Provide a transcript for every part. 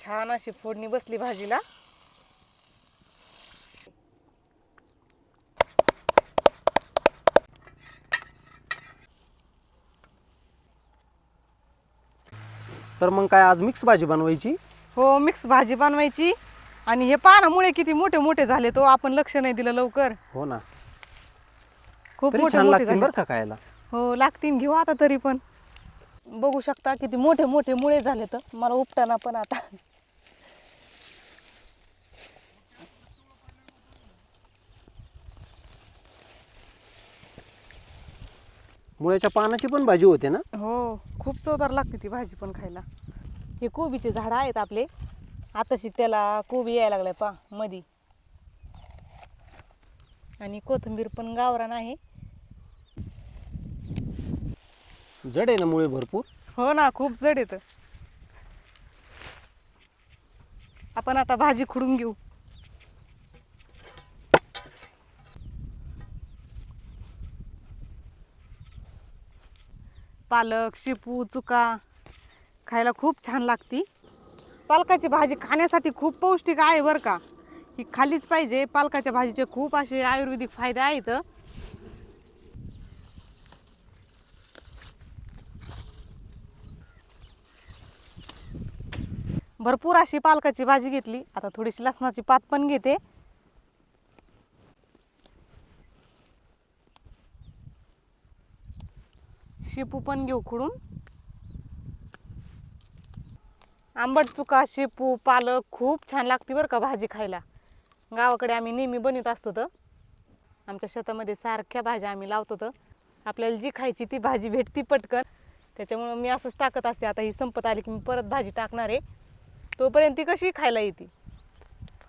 छान अशी फोडणी बसली भाजीला. तर मग काय आज मिक्स भाजी बनवायची? हो, मिक्स भाजी बनवायची. आणि हे पानामुळे किती मोठे मोठे झाले, तो आपण लक्ष नाही दिलं लवकर. हो ना, खूप तरी मोठे छान मोठे लागतील झाले. बरं का खायला. हो, लागतील. घेऊ आता तरी पण. बघू शकता किती मोठे मोठे मुळे झाले, तर मला उपटाना पण आता. मुळ्याच्या पानाची पण भाजी होते ना? हो, खूप चवदार लागते ती भाजी पण खायला. हे कोबीचे झाड आहेत आपले. आताशी त्याला कोबी यायला लागलाय पा मधी. आणि कोथिंबीर पण गावरान आहे. जड आहे ना मुळे भरपूर. हो ना, खूप जड येतं. आपण आता भाजी खुडून घेऊ. पालक, शेपू, चुका खायला खूप छान लागती. पालकाची भाजी खाण्यासाठी खूप पौष्टिक आहे बरं का. ही खाल्लीच पाहिजे. पालकाच्या भाजीचे खूप असे आयुर्वेदिक फायदे आहेत. भरपूर अशी पालकाची भाजी घेतली. आता थोडीशी लसणाची पात पण घेते. शेपू पण घेऊ खुडून. आंबट चुका, शेपू, पालक खूप छान लागते बरं का भाजी खायला. गावाकडे आम्ही नेहमी बनवत असतो. तर आमच्या शेतामध्ये सारख्या भाज्या आम्ही लावतो. तर आपल्याला जी खायची ती भाजी भेटती पटकन. त्याच्यामुळं मी असंच टाकत असते. आता ही संपत आली की मी परत भाजी टाकणार आहे. तोपर्यंत ती कशी खायला येते.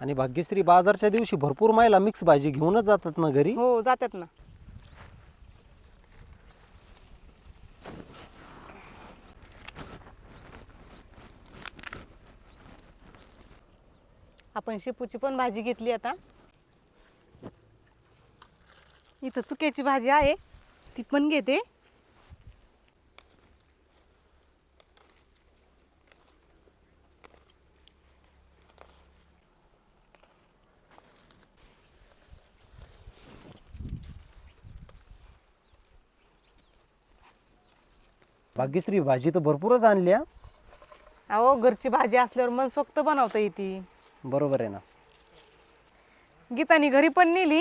आणि भाग्यश्री, बाजारच्या दिवशी भरपूर महिला मिक्स भाजी घेऊनच जातात ना घरी. हो, जातात ना. आपण शेपूची पण भाजी घेतली. आता इथं चुक्याची भाजी आहे, ती पण घेते. भाग्यश्री, भाजी तर भरपूरच आणली हा. अहो, घरची भाजी असल्यावर मन स्वस्त बनवता येते. बरोबर आहे ना. गीतानी घरी पण नेली.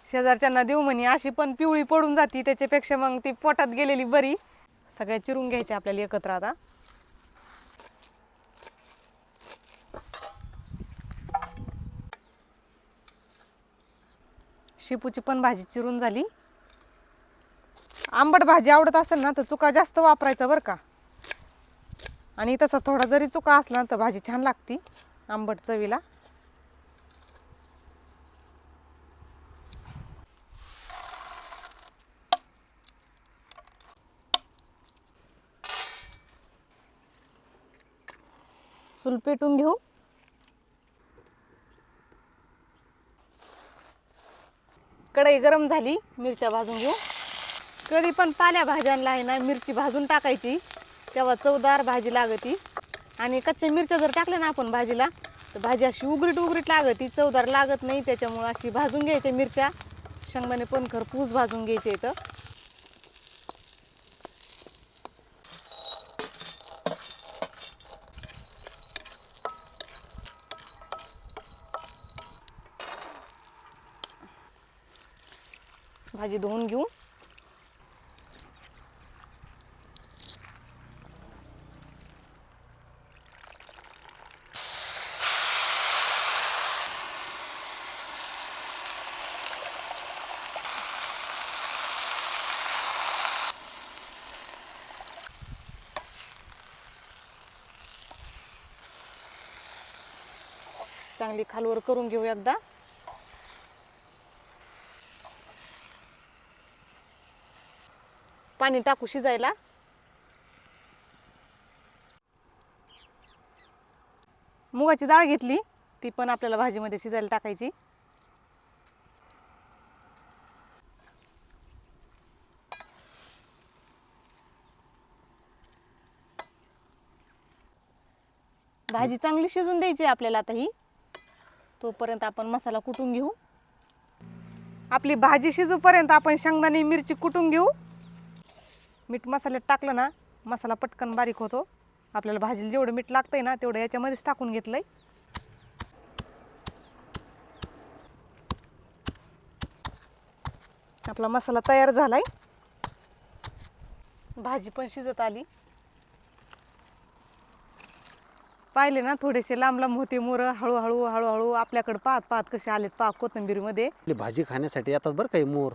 शेजारच्यांना देऊ म्हणे. अशी पण पिवळी पडून जाती, त्याच्यापेक्षा मग ती पोटात गेलेली बरी. सगळ्या चिरून घ्यायच्या आपल्याला एकत्र. आता शेपूची पण भाजी चिरून झाली. आंबट भाजी आवडत असेल ना तर चुका जास्त वापरायचा बरं का. आणि तसा थोडा जरी चुका असला तर भाजी छान लागती आंबट चवीला. चूल पेटून घेऊ. कढई गरम झाली, मिरच्या भाजून घेऊ. कधी पण पाल्या भाज्यांना आहे ना मिरची भाजून टाकायची, तेव्हा चवदार भाजी लागती. आणि कच्च्या मिरच्या जर टाकल्या ना आपण भाजीला तर भाजी अशी उघडीट उघडीट लागती, चवदार लागत नाही. त्याच्यामुळं अशी भाजून घ्यायच्या मिरच्या. शेंगदाणे पण खरपूस भाजून घ्यायचे इथं. भाजी धुवून घेऊ. चांगली खालवर करून घेऊ एकदा. पाणी टाकू शिजायला. मुगाची डाळ घेतली, ती पण आपल्याला भाजीमध्ये शिजायला टाकायची. भाजी चांगली शिजून द्यायची आपल्याला आता ही. तोपर्यंत आपण मसाला कुटून घेऊ. आपली भाजी शिजूपर्यंत आपण शेंगदाणे मिरची कुटून घेऊ. मीठ मसाल्यात टाकलं ना मसाला पटकन बारीक होतो. आपल्याला भाजीला जेवढं मीठ लागतंय ना तेवढं याच्यामध्येच टाकून घेतलंय. आपला मसाला तयार झालाय. भाजी पण शिजत आली. पाहिले ना थोडेसे लांब लांब होते मोरं. हळूहळू हळूहळू आपल्याकडे पाहत पाहत कसे आलेत पहा कोथिंबीरमध्ये. आपली भाजी खाण्यासाठी येतात बरं काही मोर.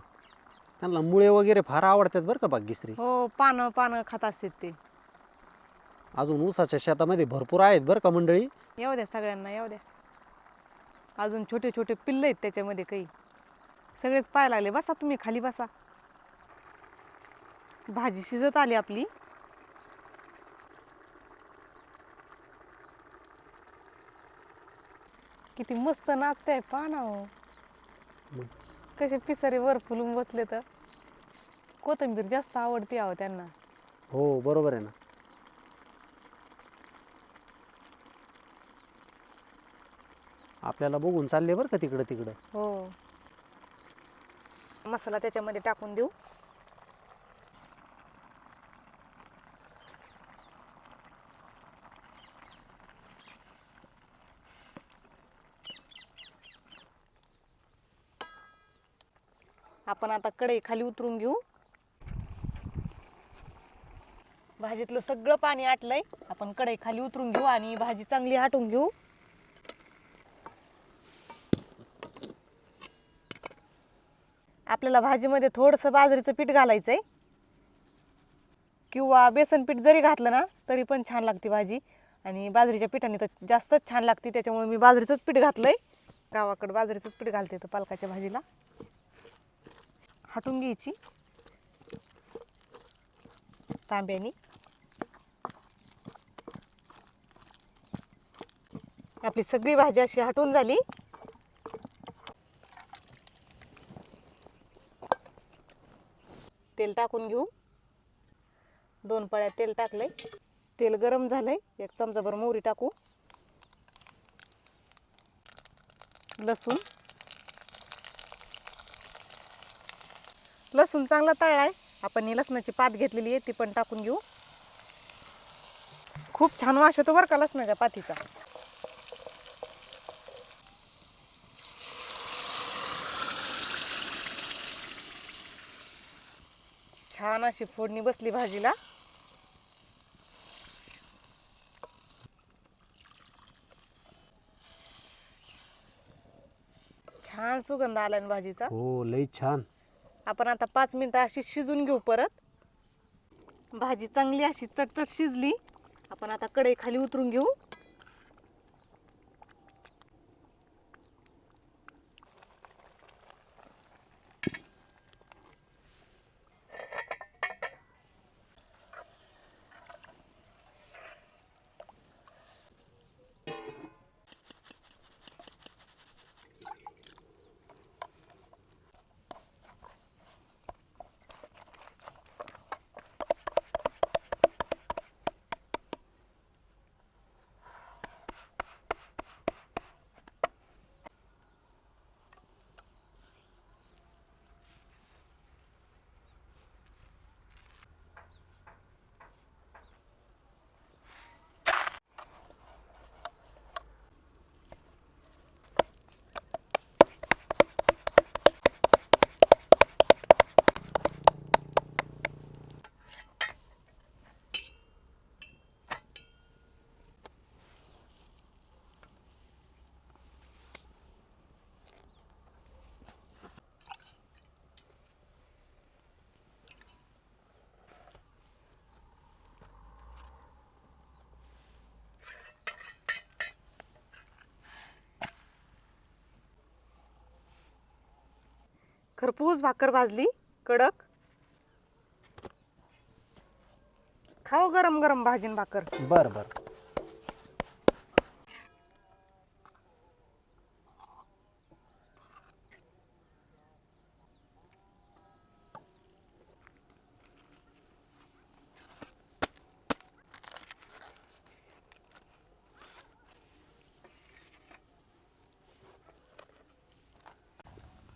त्यांना मुळे वगैरे फार आवडतात बरं का भाग्यश्री. हो, पानं पानं खात असतात ते. अजून ऊसाच्या शेतामध्ये भरपूर आहेत बरं का मंडळी. येऊ द्या सगळ्यांना, येऊ द्या. अजून छोटे छोटे पिल्लं आहेत त्याच्यामध्ये काही. सगळेच पाहायला लागले. बसा तुम्ही खाली बसा. भाजी शिजत आली आपली. किती मस्त नाचते पहा ना हो. कसे पिसारे वर फुलून बसले. तर कोथिंबीर जास्त आवडते अहो त्यांना. हो बरोबर आहे ना. आपल्याला बघून चालले बरं का तिकडं तिकडं. हो. मसाला त्याच्यामध्ये टाकून देऊ. आपण आता कढई खाली उतरून घेऊ. भाजीतलं सगळं पाणी आटलंय. आपण कढई खाली उतरून घेऊ आणि भाजी चांगली आटून घेऊ. आपल्याला भाजीमध्ये थोडंसं बाजरीचं पीठ घालायचंय किंवा बेसन पीठ जरी घातलं ना तरी पण छान लागते भाजी. आणि बाजरीच्या पिठाने तर जास्तच छान लागते. त्याच्यामुळे मी बाजरीचंच पीठ घातलंय. गावाकडे बाजरीचंच पीठ घालते तर पालकाच्या भाजीला. हटून घ्यायची तांब्यानी. आपली सगळी भाजी अशी हटून झाली. तेल टाकून घेऊ. 2 पळ्या तेल टाकलंय. तेल गरम झालंय. 1 चमचाभर मोहरी टाकू. लसूण. लसूण चांगला तळलाय. आपण ही लसणाची पात घेतलेली आहे ती पण टाकून घेऊ. खूप छान वास येतो बरं का लसणाच्या पातीचा. छान अशी फोडणी बसली भाजीला. छान सुगंध आला ना भाजीचा. हो लई छान. आपण आता 5 मिनिटं अशी शिजून घेऊ परत. भाजी चांगली अशी चटचट शिजली. आपण आता कढई खाली उतरून घेऊ. खरपूस भाकर भाजली कडक. खाओ गरम गरम भाजीन भाकर. बरं बरं.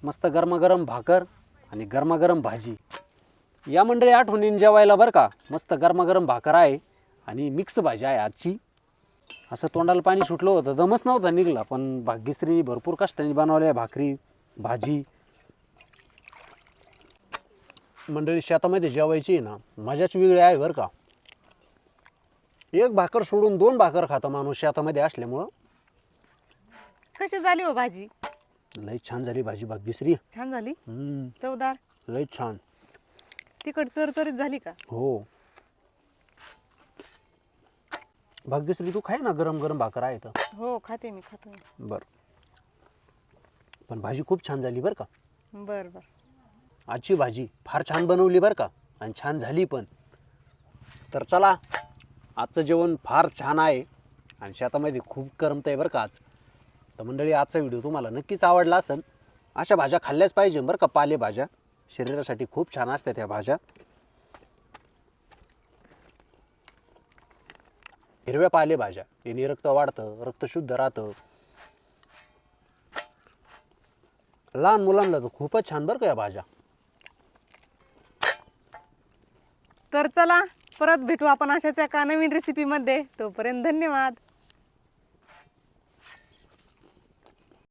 मस्त गरमागरम भाकर आणि गरमागरम भाजी. या मंडळी आठवणीने जेवायला बरं का. मस्त गरमागरम भाकर आहे आणि मिक्स भाजी आहे आजची. असं तोंडाला पाणी सुटलं होतं, दमच नव्हता निघला, पण भाग्यश्रीने भरपूर कष्टाने बनवल्या भाकरी भाजी. मंडळी शेतामध्ये जेवायची आहे ना मजाच वेगळी आहे बरं का. एक भाकर सोडून 2 भाकर खाता माणूस शेतामध्ये असल्यामुळं. कशी झाली हो भाजी? लई छान झाली भाजी भाग्यश्री. छान झाली, हम्म, चवदार, लई छान. तिखट चरचरीत झाली का? हो भाग्यश्री तू खाय ना, गरम गरम भाकर आहे तर. हो खाते मी, खातो मी. बर, पण भाजी खूप छान झाली बरं का. बर बर. आजची भाजी फार छान बनवली बरं का, आणि छान झाली पण. तर चला, आजचं जेवण फार छान आहे आणि शेतामध्ये खूप करमत आहे बरं का आज. तर मंडळी, आजचा व्हिडिओ तुम्हाला नक्कीच आवडला असेल. अशा भाज्या खाल्ल्याच पाहिजे बरं का, पालेभाज्या शरीरासाठी खूप छान असतात ह्या भाज्या. हिरव्या पालेभाज्या याने रक्त वाढतं, रक्त शुद्ध राहतं. लहान मुलांना तर खूपच छान बरं का या भाज्या. तर चला, परत भेटू आपण अशाच एका नवीन रेसिपीमध्ये. तोपर्यंत धन्यवाद.